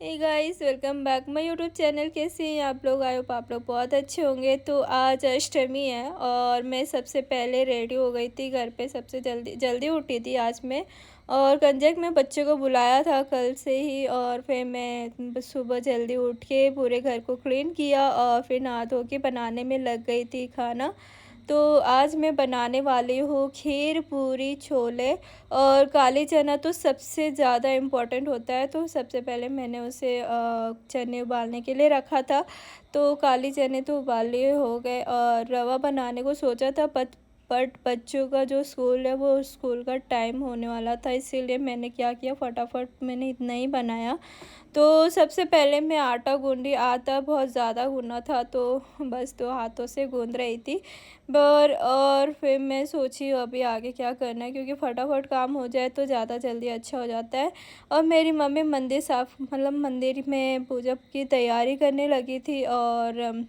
Hey guys, welcome back my YouTube channel. कैसे हैं आप लोग? आई होप आप लोग बहुत अच्छे होंगे। तो आज अष्टमी है और मैं सबसे पहले रेडी हो गई थी। घर पे सबसे जल्दी जल्दी उठी थी आज मैं। और कंजक में बच्चे को बुलाया था कल से ही, और फिर मैं सुबह जल्दी उठ के पूरे घर को क्लीन किया और फिर नहा धो के बनाने में लग गई थी खाना। तो आज मैं बनाने वाली हूँ खीर, पूरी, छोले और काली चना। तो सबसे ज़्यादा इम्पोर्टेंट होता है, तो सबसे पहले मैंने उसे चने उबालने के लिए रखा था। तो काली चने तो उबाले हो गए और रवा बनाने को सोचा था, बट बच्चों का जो स्कूल है वो स्कूल का टाइम होने वाला था, इसीलिए मैंने क्या किया, फटाफट मैंने इतना ही बनाया। तो सबसे पहले मैं आटा गूँधी। आटा बहुत ज़्यादा गूँना था, तो बस 2 हाथों से गूँध रही थी। और फिर मैं सोची अभी आगे क्या करना है, क्योंकि फटाफट काम हो जाए तो ज़्यादा जल्दी अच्छा हो जाता है। और मेरी मम्मी मंदिर में पूजा की तैयारी करने लगी थी और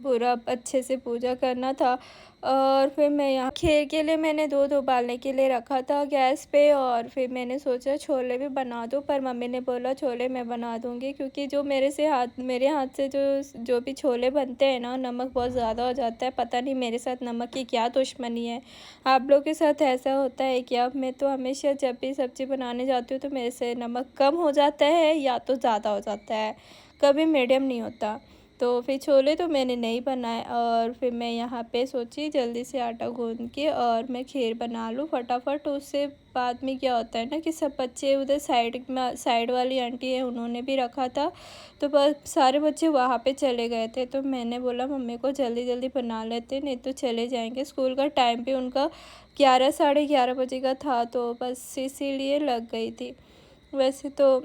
पूरा अच्छे से पूजा करना था। और फिर मैं यहाँ खीर के लिए मैंने दूध उबालने के लिए रखा था गैस पे, और फिर मैंने सोचा छोले भी बना दूँ, पर मम्मी ने बोला छोले मैं बना दूँगी, क्योंकि जो मेरे हाथ से जो भी छोले बनते हैं ना, नमक बहुत ज़्यादा हो जाता है। पता नहीं मेरे साथ नमक की क्या दुश्मनी है। आप लोग के साथ ऐसा होता है क्या? मैं तो हमेशा जब भी सब्ज़ी बनाने जाती हूँ तो मेरे से नमक कम हो जाता है या तो ज़्यादा हो जाता है, कभी मीडियम नहीं होता। तो फिर छोले तो मैंने नहीं बनाए, और फिर मैं यहाँ पे सोची जल्दी से आटा गूँध के और मैं खीर बना लूँ फटाफट। उससे बाद में क्या होता है ना कि सब बच्चे उधर साइड वाली आंटी है, उन्होंने भी रखा था, तो बस सारे बच्चे वहाँ पे चले गए थे। तो मैंने बोला मम्मी को जल्दी जल्दी बना लेते, नहीं तो चले जाएंगे। स्कूल का टाइम भी उनका 11 साढ़े 11 बजे का था, तो बस इसीलिए लग गई थी। वैसे तो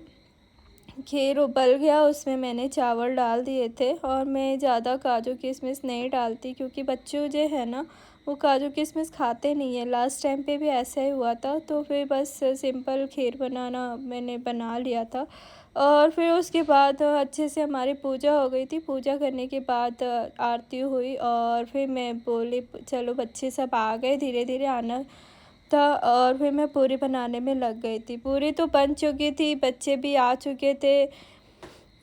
खीर उबल गया, उसमें मैंने चावल डाल दिए थे, और मैं ज़्यादा काजू किशमिश नहीं डालती, क्योंकि बच्चे जो है ना वो काजू किशमिश खाते नहीं है। लास्ट टाइम पे भी ऐसा ही हुआ था, तो फिर बस सिंपल खीर बनाना मैंने बना लिया था। और फिर उसके बाद अच्छे से हमारी पूजा हो गई थी। पूजा करने के बाद आरती हुई, और फिर मैं बोली चलो बच्चे सब आ गए, धीरे धीरे आना था, और फिर मैं पूरी बनाने में लग गई थी। पूरी तो बन चुकी थी, बच्चे भी आ चुके थे,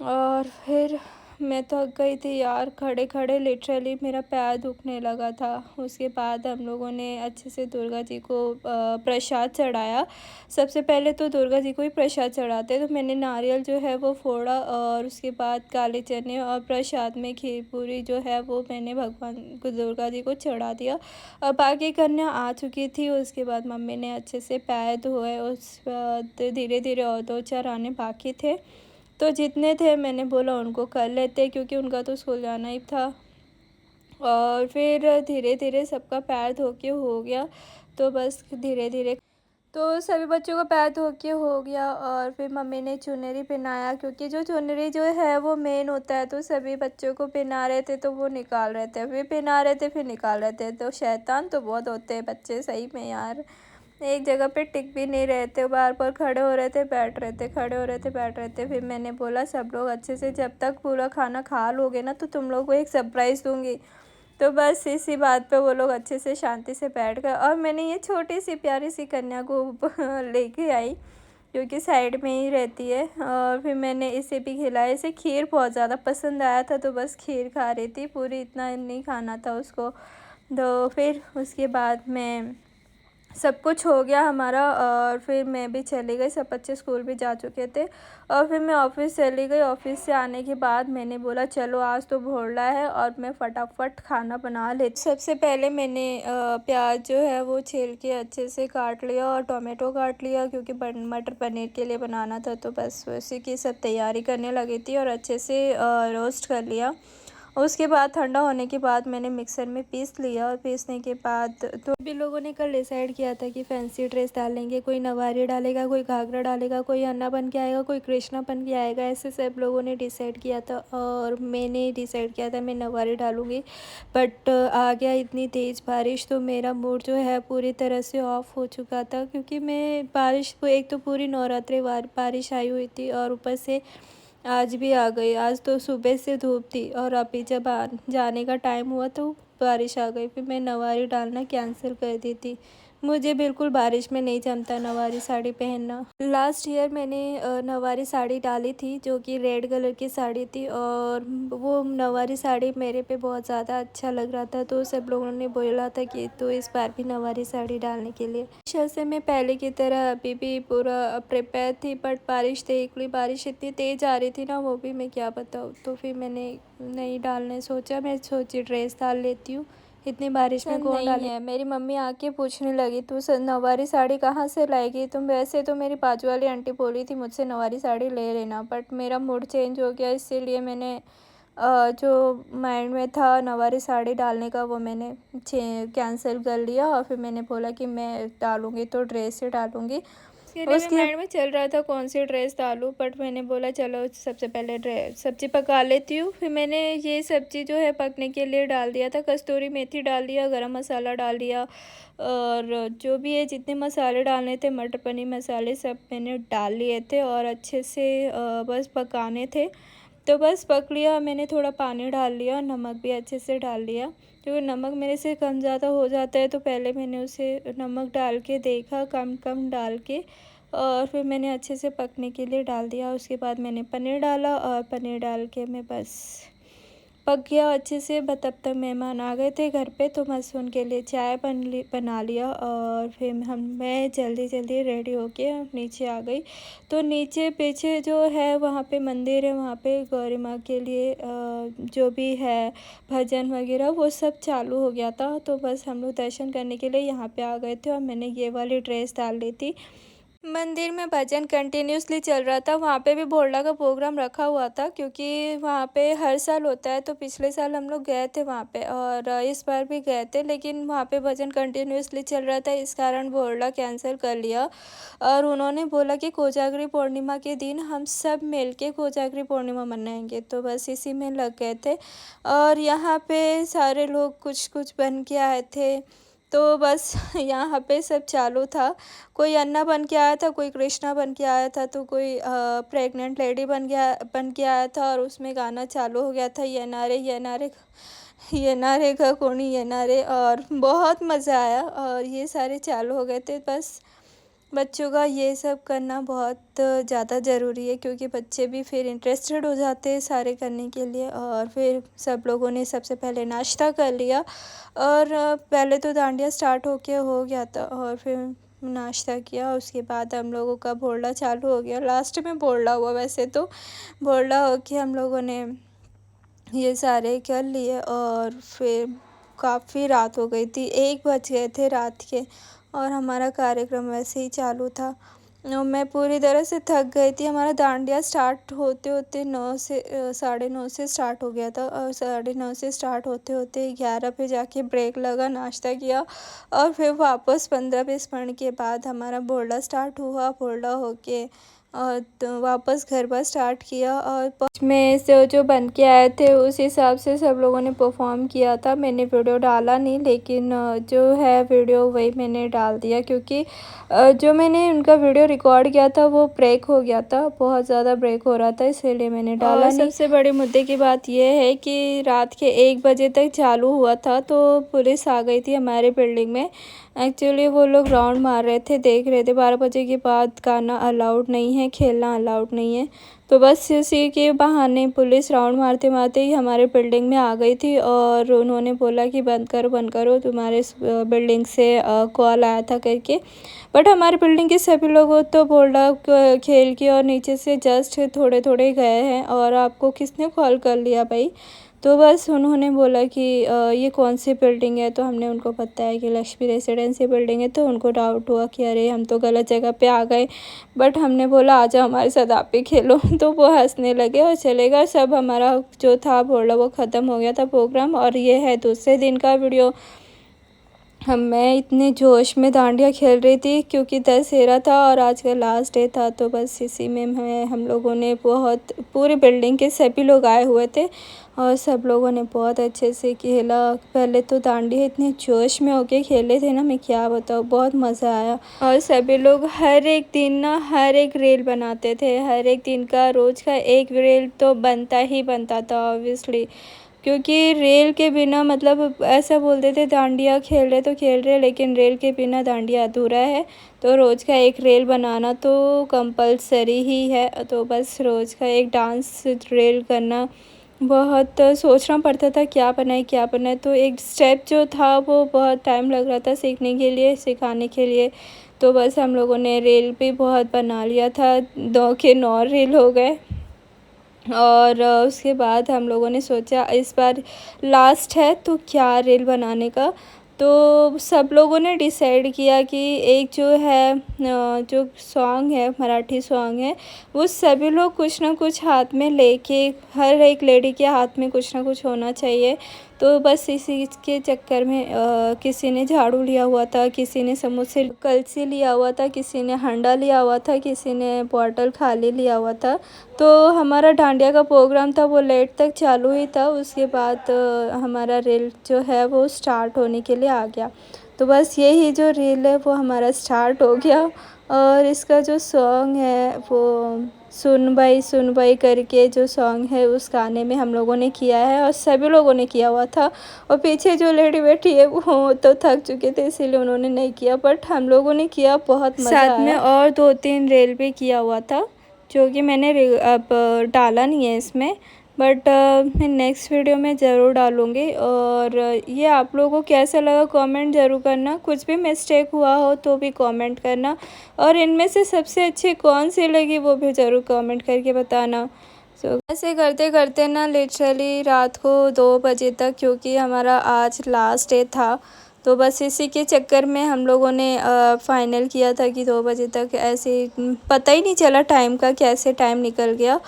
और फिर मैं थक गई थी यार, खड़े खड़े लिटरली मेरा पैर दुखने लगा था। उसके बाद हम लोगों ने अच्छे से दुर्गा जी को प्रसाद चढ़ाया। सबसे पहले तो दुर्गा जी को ही प्रसाद चढ़ाते, तो मैंने नारियल जो है वो फोड़ा, और उसके बाद काले चने और प्रसाद में खीर पूरी जो है वो मैंने भगवान को दुर्गा जी को चढ़ा दिया। और बाकी कन्या आ चुकी थी। उसके बाद मम्मी ने अच्छे से पैर धोए, उस बाद धीरे धीरे और 2-4 आने बाकी थे, तो जितने थे मैंने बोला उनको कर लेते, क्योंकि उनका तो स्कूल जाना ही था। और फिर धीरे धीरे सबका पैर धो के हो गया, तो बस धीरे धीरे तो सभी बच्चों का पैर धो के हो गया। और फिर मम्मी ने चुनरी पहनाया, क्योंकि जो चुनरी जो है वो मेन होता है। तो सभी बच्चों को पहना रहे थे, तो वो निकाल रहे थे, फिर पहना रहे थे, फिर निकाल रहे थे। तो शैतान तो बहुत होते हैं बच्चे सही में यार, एक जगह पे टिक भी नहीं रहे थे, बार बार खड़े हो रहे थे, बैठ रहे थे, खड़े हो रहे थे, बैठ रहे थे। फिर मैंने बोला सब लोग अच्छे से जब तक पूरा खाना खा लोगे ना, तो तुम लोग को एक सरप्राइज़ दूंगी। तो बस इसी बात पे वो लोग अच्छे से शांति से बैठ गए, और मैंने ये छोटी सी प्यारी सी कन्या को लेके आई, क्योंकि साइड में ही रहती है। और फिर मैंने इसे भी खिलाया। इसे खीर बहुत ज़्यादा पसंद आया था, तो बस खीर खा रही थी, पूरी इतना नहीं खाना था उसको। तो फिर उसके बाद मैं सब कुछ हो गया हमारा, और फिर मैं भी चली गई, सब बच्चे स्कूल भी जा चुके थे। और फिर मैं ऑफ़िस चली गई। ऑफ़िस से आने के बाद मैंने बोला चलो आज तो भोरला है और मैं फटाफट खाना बना लेती। सबसे पहले मैंने प्याज जो है वो छील के अच्छे से काट लिया, और टोमेटो काट लिया, क्योंकि मटर पनीर के लिए बनाना था, तो बस उसी की सब तैयारी करने लगी थी, और अच्छे से रोस्ट कर लिया। उसके बाद ठंडा होने के बाद मैंने मिक्सर में पीस लिया, और पीसने के बाद तो भी लोगों ने कल डिसाइड किया था कि फैंसी ड्रेस डालेंगे, कोई नवारी डालेगा, कोई घाघरा डालेगा, कोई अन्ना बन के आएगा, कोई कृष्णा बन के आएगा, ऐसे सब लोगों ने डिसाइड किया था, और मैंने डिसाइड किया था मैं नवारी डालूँगी। बट आ गया इतनी तेज़ बारिश, तो मेरा मूड जो है पूरी तरह से ऑफ हो चुका था, क्योंकि मैं बारिश को एक तो पूरी नवरात्रि बारिश आई हुई थी, और ऊपर से आज भी आ गई। आज तो सुबह से धूप थी, और अभी जब जाने का टाइम हुआ तो बारिश आ गई। फिर मैं नवारी डालना कैंसिल कर दी थी। मुझे बिल्कुल बारिश में नहीं जमता नवारी साड़ी पहनना। लास्ट ईयर मैंने नवारी साड़ी डाली थी जो कि रेड कलर की साड़ी थी, और वो नवारी साड़ी मेरे पे बहुत ज़्यादा अच्छा लग रहा था, तो सब लोगों ने बोला था कि तो इस बार भी नवारी साड़ी डालने के लिए। शायद से मैं पहले की तरह अभी भी पूरा प्रिपेयर थी, बट बारिश देख ली, बारिश इतनी तेज़ आ रही थी ना, वो भी मैं क्या बताऊँ। तो फिर मैंने नहीं डालने सोचा, मैं सोची ड्रेस डाल लेती हूँ, इतनी बारिश में कौन डाले। है मेरी मम्मी आके पूछने लगी तू नवारी साड़ी कहाँ से लाएगी तुम। वैसे तो मेरी बाजू वाली आंटी बोली थी मुझसे नवारी साड़ी ले लेना, बट मेरा मूड चेंज हो गया, इसीलिए मैंने जो माइंड में था नवारी साड़ी डालने का वो मैंने कैंसिल कर लिया, और फिर मैंने बोला कि मैं डालूँगी तो ड्रेस से डालूँगी। उसके माइंड में चल रहा था कौन सी ड्रेस डालूँ, बट मैंने बोला चलो सबसे पहले सब्ज़ी पका लेती हूँ। फिर मैंने ये सब्ज़ी जो है पकने के लिए डाल दिया था, कस्तूरी मेथी डाल दिया, गरम मसाला डाल दिया, और जो भी है जितने मसाले डालने थे, मटर पनीर मसाले सब मैंने डाल लिए थे, और अच्छे से बस पकाने थे। तो बस पक लिया, मैंने थोड़ा पानी डाल लिया, नमक भी अच्छे से डाल लिया, क्योंकि नमक मेरे से कम ज़्यादा हो जाता है, तो पहले मैंने उसे नमक डाल के देखा, कम कम डाल के, और फिर मैंने अच्छे से पकने के लिए डाल दिया। उसके बाद मैंने पनीर डाला, और पनीर डाल के मैं बस पक गया अच्छे से। तब तक मेहमान आ गए थे घर पे, तो बस उनके लिए चाय बना लिया, और फिर मैं जल्दी जल्दी रेडी होके नीचे आ गई। तो नीचे पीछे जो है वहाँ पे मंदिर है, वहाँ पे गौरी माँ के लिए जो भी है भजन वगैरह वो सब चालू हो गया था, तो बस हम लोग दर्शन करने के लिए यहाँ पे आ गए थे, और मैंने ये वाली ड्रेस डाल ली थी। मंदिर में भजन कंटिन्यूसली चल रहा था, वहाँ पे भी भोरला का प्रोग्राम रखा हुआ था, क्योंकि वहाँ पे हर साल होता है। तो पिछले साल हम लोग गए थे वहाँ पे, और इस बार भी गए थे, लेकिन वहाँ पे भजन कंटिन्यूसली चल रहा था, इस कारण भोरला कैंसिल कर लिया। और उन्होंने बोला कि कोजागरी पूर्णिमा के दिन हम सब मिल के कोजागरी पूर्णिमा मनाएंगे, तो बस इसी में लग गए थे। और यहाँ पे सारे लोग कुछ कुछ बन के आए थे, तो बस यहाँ पे सब चालू था। कोई अन्ना बन के आया था, कोई कृष्णा बन के आया था, तो कोई प्रेग्नेंट लेडी बन के आया था, और उसमें गाना चालू हो गया था, ये नारे ये नारे ये नारे का कोणी ये नारे, और बहुत मज़ा आया। और ये सारे चालू हो गए थे। बस बच्चों का ये सब करना बहुत ज़्यादा ज़रूरी है, क्योंकि बच्चे भी फिर इंटरेस्टेड हो जाते हैं सारे करने के लिए। और फिर सब लोगों ने सबसे पहले नाश्ता कर लिया, और पहले तो डांडिया स्टार्ट हो गया था, और फिर नाश्ता किया। उसके बाद हम लोगों का भोरला चालू हो गया, लास्ट में भोरला हुआ। वैसे तो भोरला हो के हम लोगों ने ये सारे कर लिए, और फिर काफ़ी रात हो गई थी, 1 बज गए थे रात के, और हमारा कार्यक्रम वैसे ही चालू था। मैं पूरी तरह से थक गई थी। हमारा डांडिया स्टार्ट होते होते 9 से 9:30 से स्टार्ट हो गया था, और 9:30 से स्टार्ट होते होते 11 पे जाके ब्रेक लगा, नाश्ता किया, और फिर वापस 15-20 मिनट के बाद हमारा भोरला स्टार्ट हुआ। भोरला होके और तो वापस गरबा स्टार्ट किया, और में से जो बन के आए थे उस हिसाब से सब लोगों ने परफॉर्म किया था। मैंने वीडियो डाला नहीं, लेकिन जो है वीडियो वही मैंने डाल दिया, क्योंकि जो मैंने उनका वीडियो रिकॉर्ड किया था वो ब्रेक हो गया था, बहुत ज़्यादा ब्रेक हो रहा था, इसीलिए मैंने डाला नहीं। सबसे बड़े मुद्दे की बात यह है कि रात के 1 बजे तक चालू हुआ था, तो पुलिस आ गई थी हमारे बिल्डिंग में। एक्चुअली वो लोग राउंड मार रहे थे, देख रहे थे 12 बजे के बाद गाना अलाउड नहीं है, खेलना अलाउड नहीं है। तो बस इसी के बहाने पुलिस राउंड मारते मारते ही हमारे बिल्डिंग में आ गई थी, और उन्होंने बोला कि बंद करो, तुम्हारे बिल्डिंग से कॉल आया था करके। बट हमारे बिल्डिंग के सभी लोग तो बोला खेल के और नीचे से जस्ट थोड़े थोड़े गए हैं, और आपको किसने कॉल कर लिया भाई। तो बस उन्होंने बोला कि ये कौन सी बिल्डिंग है, तो हमने उनको बताया कि लक्ष्मी रेसिडेंसी बिल्डिंग है। तो उनको डाउट हुआ कि अरे हम तो गलत जगह पे आ गए, बट हमने बोला आ जाओ हमारे साथ आप भी खेलो। तो वो हंसने लगे और चले गए। सब हमारा जो था बोला वो ख़त्म हो गया था प्रोग्राम। और ये है दूसरे दिन का वीडियो। मैं इतने जोश में डांडिया खेल रही थी, क्योंकि दशहरा था और आज का लास्ट डे था। तो बस इसी में हम लोगों ने बहुत, पूरी बिल्डिंग के सभी लोग आए हुए थे, और सब लोगों ने बहुत अच्छे से खेला। पहले तो डांडिया इतने जोश में होके खेले थे ना, मैं क्या बताऊँ, बहुत मज़ा आया। और सभी लोग हर एक दिन ना हर एक रील बनाते थे, हर एक दिन का रोज़ का एक रील तो बनता ही बनता था ऑब्वियसली। क्योंकि रेल के बिना मतलब ऐसा बोलते थे डांडिया खेल रहे तो खेल रहे, लेकिन रेल के बिना डांडिया अधूरा है। तो रोज़ का एक रेल बनाना तो कंपलसरी ही है। तो बस रोज़ का एक डांस रेल करना बहुत सोचना पड़ता था क्या बनाए। तो एक स्टेप जो था वो बहुत टाइम लग रहा था सीखने के लिए, सिखाने के लिए। तो बस हम लोगों ने रील भी बहुत बना लिया था, 2 के 9 रील हो गए। और उसके बाद हम लोगों ने सोचा इस बार लास्ट है तो क्या रील बनाने का। तो सब लोगों ने डिसाइड किया कि एक जो है जो सॉन्ग है, मराठी सॉन्ग है, वो सभी लोग कुछ ना कुछ हाथ में लेके, हर एक लेडी के हाथ में कुछ ना कुछ होना चाहिए। तो बस इसी के चक्कर में किसी ने झाड़ू लिया हुआ था, किसी ने समोसे कलछी लिया हुआ था, किसी ने हंडा लिया हुआ था, किसी ने बॉटल खाली लिया हुआ था। तो हमारा डांडिया का प्रोग्राम था वो लेट तक चालू ही था। उसके बाद हमारा रील जो है वो स्टार्ट होने के लिए आ गया। तो बस यही जो रील है वो हमारा स्टार्ट हो गया। और इसका जो सॉन्ग है वो सुन बाई करके जो सॉन्ग है उस गाने में हम लोगों ने किया है और सभी लोगों ने किया हुआ था। और पीछे जो लेडी बैठी है वो तो थक चुके थे, इसीलिए उन्होंने नहीं किया, बट हम लोगों ने किया, बहुत मज़ा आया। साथ में और 2-3 रील भी किया हुआ था जो कि मैंने अब डाला नहीं है इसमें, बट मैं नेक्स्ट वीडियो में ज़रूर डालूँगी। और ये आप लोगों को कैसा लगा कमेंट ज़रूर करना, कुछ भी मिस्टेक हुआ हो तो भी कमेंट करना, और इनमें से सबसे अच्छी कौन सी लगी वो भी ज़रूर कमेंट करके बताना। सो ऐसे करते करते ना लिटरली रात को 2 बजे तक, क्योंकि हमारा आज लास्ट डे था, तो बस इसी के चक्कर में हम लोगों ने फ़ाइनल किया था कि 2 बजे तक, ऐसे पता ही नहीं चला टाइम का, कैसे टाइम निकल गया।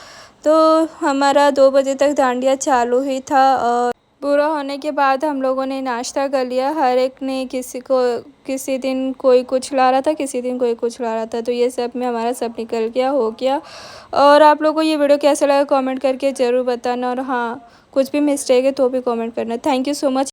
तो हमारा 2 बजे तक डांडिया चालू ही था। और पूरा होने के बाद हम लोगों ने नाश्ता कर लिया। हर एक ने किसी दिन कोई कुछ ला रहा था, किसी दिन कोई कुछ ला रहा था, तो ये सब में हमारा सब निकल गया, हो गया। और आप लोगों को ये वीडियो कैसा लगा कमेंट करके ज़रूर बताना, और हाँ, कुछ भी मिस्टेक है तो भी कमेंट करना। Thank you so much.